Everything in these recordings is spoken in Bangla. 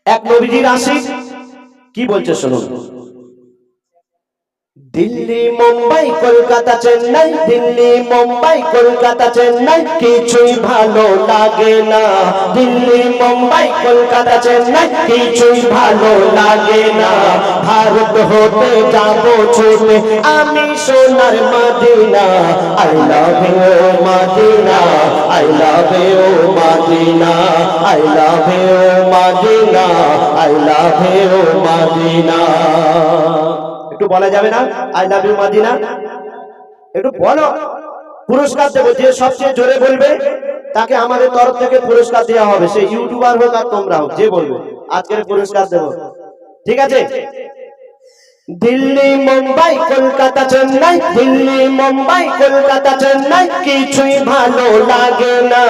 এক নবীজির আশিক কি বলছে শুনুন। দিল্লি মুম্বাই কলকাতা চেন্নাই, দিল্লি মুম্বাই কলকাতা চেন্নাই কিছুই ভালো লাগে না। দিল্লি মুম্বাই কলকাতা চেন্নাই কিছুই ভালো লাগে না। ভারত হতে যাব ছুটে আমি সোনার Medina. I love you Medina, I love you Medina, I love you Medina, I love you Medina. একটু বলা যাবে না আই লাভ ইউ মদিনা? একটু বলো। পুরস্কার দেবো, যে সবচেয়ে জোরে বলবে তাকে আমাদের তরফ থেকে পুরস্কার দেওয়া হবে। সে ইউটিউবার হোক আর তোমরা হোক, যে বলবে আজকের পুরস্কার দেবো। ঠিক আছে? দিল্লি মুম্বাই কলকাতা চেন্নাই, দিল্লি মুম্বাই কলকাতা চেন্নাই কিছুই ভালো লাগে না।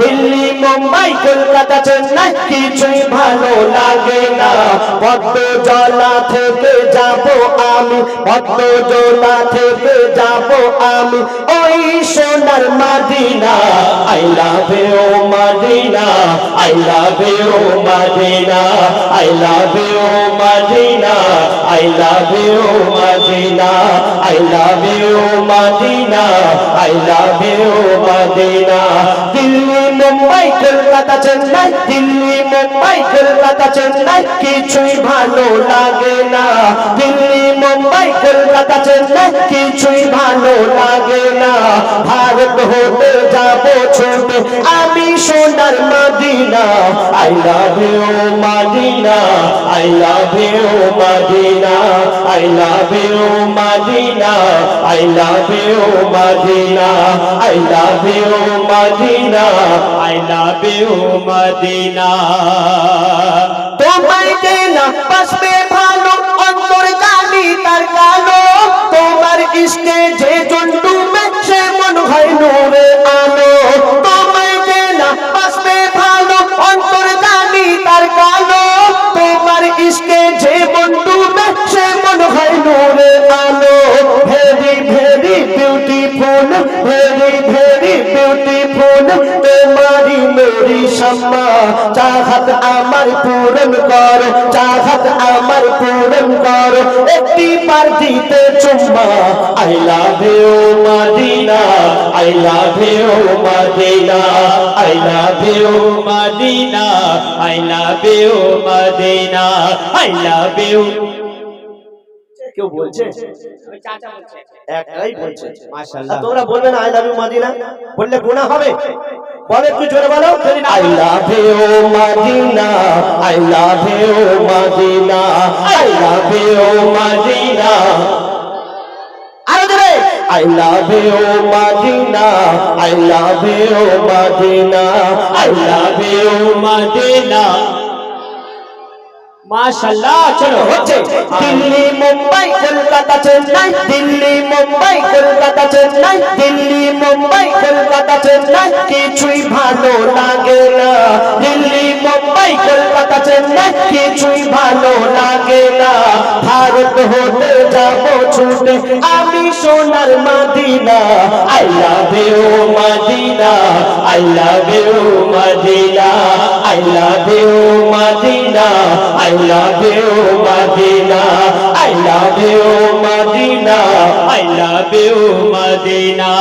দিল্লি মুম্বাই কলকাতা চেন্নাই কিছুই ভালো লাগে না। পদ্মজলা থেকে যাব আমি, পদ্মজলা থেকে যাব আমি ওই সোনার Medina. I love you Medina, I love you Medina, I love you Medina, I love you Madina, I love you Madina, I love you Madina. Delhi Mumbai Kolkata Chennai, Delhi Mumbai Kolkata Chennai কিছুই ভালো লাগে না। দিল্লি মুম্বাই কলকাতা চেন্নাই কিছুই ভালো লাগে না। ভারত হতে যাব ছুটে আমি সোনার Medina. I love you Madina, I love you Madina, I love you Madina, I love you Madina, I love you Madina, I love you Madina. তোমায় দেনা বাসবে ভালো অন্তর জানি তার কালো। তোমার ইশকে যে জন্টু সে মন হয় নূরে আলো। তোমায় দেনা বাসবে ভালো অন্তর জানি তার কালো। তোমার ইশকে যে বন্ধু সে মন হয় নূরে আলো। Very very beautiful, very very beautiful তোমারি মেরি শাম্মা। চাহাত আমার পূরণ কর, চাহাত আমার পূরণ কর একটি বার দিতে চুম্মা। I love you Medina, I love you Medina, I love you Medina, I love you Medina, I love you. কেউ বলছে? একটাই বলছে মাশাআল্লাহ। তোমরা বলবে না আই লাভ ইউ মদিনা? বললে গুনাহ হবে? বলো একটু জোরে বলো। I love you Medina, I love you Medina, I love you Medina. আরো জোরে। I love you Madina, I love you Madina, I love you Madina। মাশাআল্লাহ। চলো হচ্ছে দিল্লি মুম্বাই কলকাতা চেন্নাই, দিল্লি মুম্বাই কলকাতা চেন্নাই, দিল্লি মুম্বাই কলকাতা চেন্নাই কিছুই ভালো লাগে না। দিল্লি মুম্বাই কলকাতা চেন্নাই কিছুই ভালো লাগে না। ভারত হতে যাব ছুটে আমি সোনার Medina. I love you Madina, I love you Madina, I love you Madina, I love you Madina, I love you Madina, I love you Madina।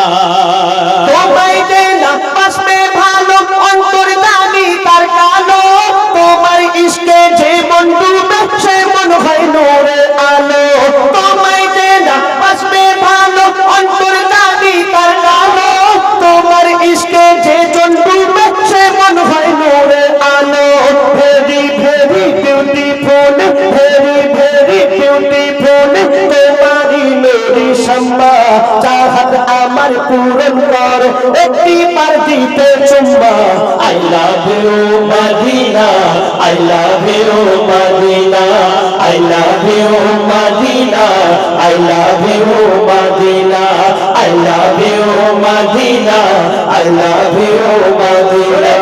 তোমায় দেনা বাসবে ভালো অন্তর জানি তার কালো। তোমার ইশকে যে বন্ধু সে মন হয় নূরে আলো। তোমায় দেনা বাসবে ভালো অন্তর জানি তার কালো। তোমার ইশকে যে জন্টু সে মন হয় নূরে আলো। Very very beautiful, very very beautiful তোমারি মেরি শাম্মা। চাহাত আমার পূরণ কর একটি বার দিতে চুম্মা। I love you Madina, I love you Madina, I love you Madina, I love you Madina, I love you Madina, I love you Madina,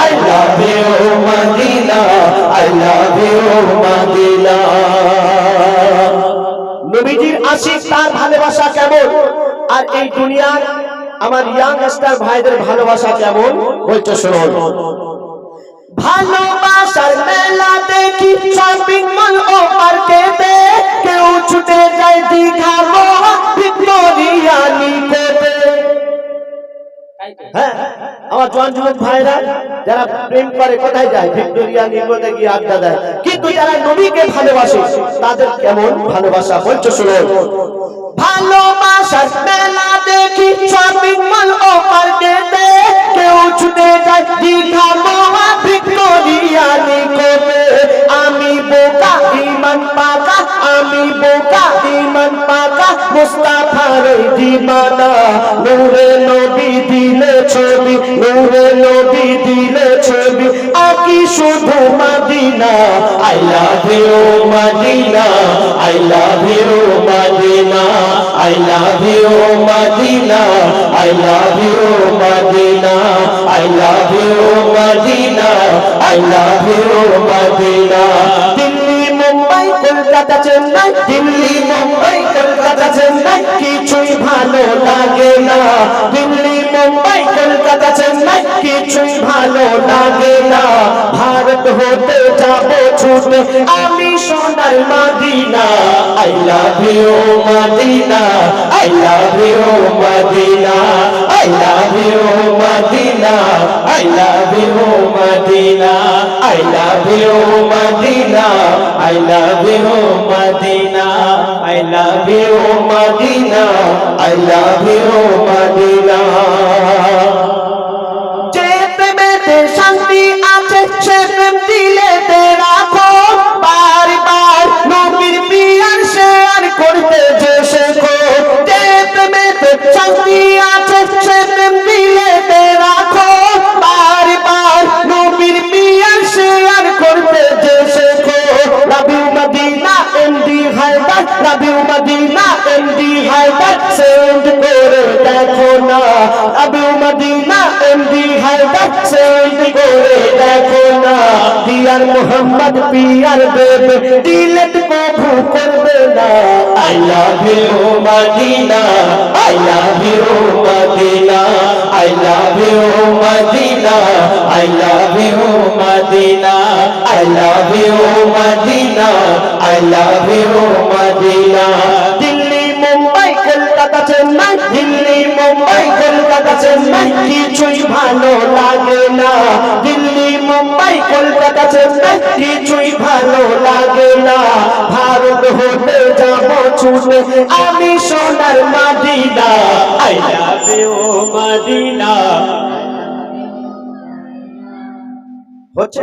I love you Madina, I love you Madina। নবীজির আশিক তার ভালোবাসা কেমন, আর এই দুনিয়ার আমার ইয়াংস্টার ভাইদের ভালোবাসা কেমন বলতে শুনুন। ভালোবাসার মেলা দেখ যায় দীঘা গোয়া ভিক্টোরিয়া নিকোতে। হ্যাঁ, আমার জোয়ান যুবক ভাইরা যারা প্রেম করে কোথায় যায়? ভিক্টোরিয়া নিকোতে গিয়ে আড্ডা দেয়। কিন্তু যারা নবীকে ভালোবাসে তাদের কেমন ভালোবাসা বলছো শুনুন। ভালোবাসার মেলা দেখি শপিং মল ও মার্কেটে, কেউ ছুটে যায় দীঘা গোয়া ভিক্টোরিয়া নিকোতে। আমি বোকা ঈমান পাকা, আমি বোকা ঈমান পাকা, মুস্তাফার দিওয়ানা। নূরে নবী দিলে ছবি, নূরে নবী দিলে ছবি, আকি শুধু Medina. I love you Medina, I love you Medina, I love you Medina, I love you Medina, I love you Medina, I love you Medina. Delhi Mumbai Kolkata Chennai, Delhi Mumbai Kolkata Chennai, কিছুই ভালো লাগে না। দিল্লি মুম্বাই কলকাতা চেন্নাই, কিছুই ভালো লাগে না। ভারত হতে যাবো ছুটে আমি সোনার Medina. I love you Medina, I love you Medina, I love you Medina, I love you Medina, I love you Medina, I love you Medina, I love you Medina, I love you Medina. যে প্রেমেতে শান্তি আছে সে প্রেম দিলেতে রাখো, বারবার নবীর পিয়ার শেয়ার করতে যে শেখো। যে প্রেমেতে শান্তি আছে সে প্রেম দিলেতে রাখো, বারবার নবীর পিয়ার শেয়ার করতে যে শেখো। Rabiu Medina MD Haider, Rabiu Medina MD Haider, send করে দেখো না। Rabiu Medina MD Haider, send করে দেখো না। ডিয়ার মোহাম্মদ পিয়ার বেবে, ডিলেট কবু করবে না। I love you Medina, I love you Medina, I love you Medina, I love you Medina, I love you Medina, I love you Medina. Delhi Mumbai Kolkata Chennai, Delhi Mumbai Kolkata Chennai, কিছুই ভালো লাগে না। দিল্লি মুম্বাই কলকাতা চেন্নাই, কিছুই ভালো লাগে না। ভারত হতে যাবো ছুটে আমি সোনার Medina. I love you Medina. হচ্ছে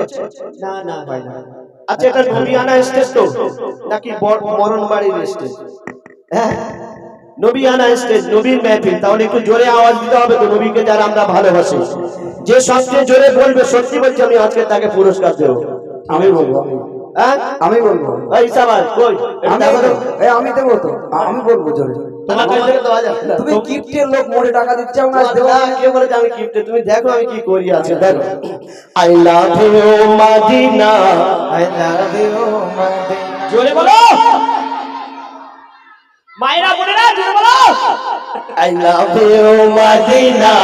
না না ভাই না। আচ্ছা, এটা নবিয়ানা স্টেজ তো নাকি মরণবাড়ির স্টেজ? হ্যাঁ, নবিয়ানা স্টেজ, নবীর মেহফিল। তাহলে একটু জোরে আওয়াজ দিতে হবে তো নবীকে যারা আমরা ভালোবাসি। যে সবচেয়ে জোরে বলবে, সত্যি বলছি আমি আজকে তাকে পুরস্কার দেবো। আমি বলবো, হ্যাঁ আমি বলবো। এই সাবাস কই? আমি দেবো তো, আমি বলবো জোরে। তুমি গিফটের লোক, মোড়ে টাকা দিচ্ছ না, কে বলেছে আমি গিফটে? তুমি দেখো আমি কি করি আছে, দেখো। I love you Medina, I love you Medina. জোরে বলো মায়েরা বোনেরা, জোরে বলো। I love you Medina,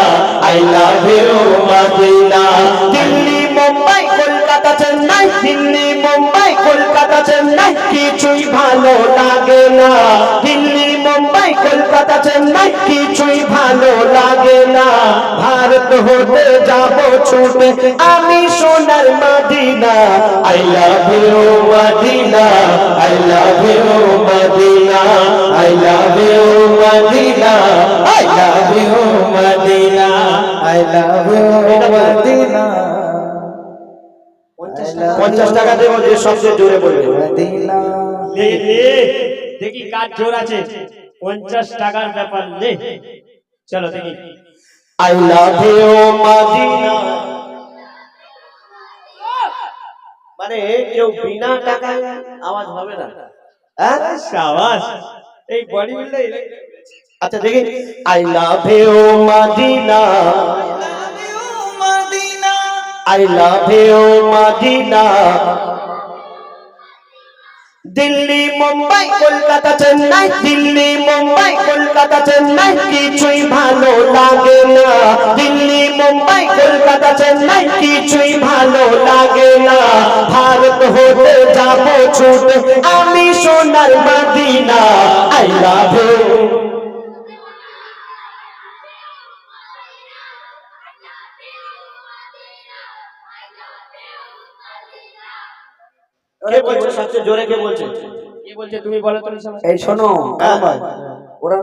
I love you Medina. Delhi Mumbai Kolkata Chennai, Delhi Mumbai Kolkata Chennai, কিছুই ভালো লাগে না। দিল্লি মুম্বাই কলকাতা চেন্নাই, কিছুই ভালো লাগে না। ভারত হতে যাবো ছুটে আমি সোনার Medina. I love you Medina, I love you Medina, I love you Medina, I love you Medina, I love you Medina. 50 টাকা দেবো যে সবচেয়ে জোরে বলবে মদিনা। দেখি কার জোর আছে। 50 টাকার ব্যাপার লে, চলো দেখি। আই লাভ ইউ মদিনা মানে কেউ বিনা টাকায় আওয়াজ হবে না। হ্যাঁ শাবাশ, এই বডি বিল্ডার। আচ্ছা দেখি। I love you Medina, I love you Medina. Delhi Mumbai Kolkata Chennai, Delhi Mumbai Kolkata Chennai, কিছুই ভালো লাগে না। দিল্লি মুম্বাই কলকাতা চেন্নাই, কিছুই ভালো লাগে না। ভারত হতে যাবো ছুটে আমি সোনার মদিনা। আই কে বলছে সবচেয়ে জোরে কে বলছে? কে বলছে তুমি বলো তো? এই শোনো, হ্যাঁ। ওরা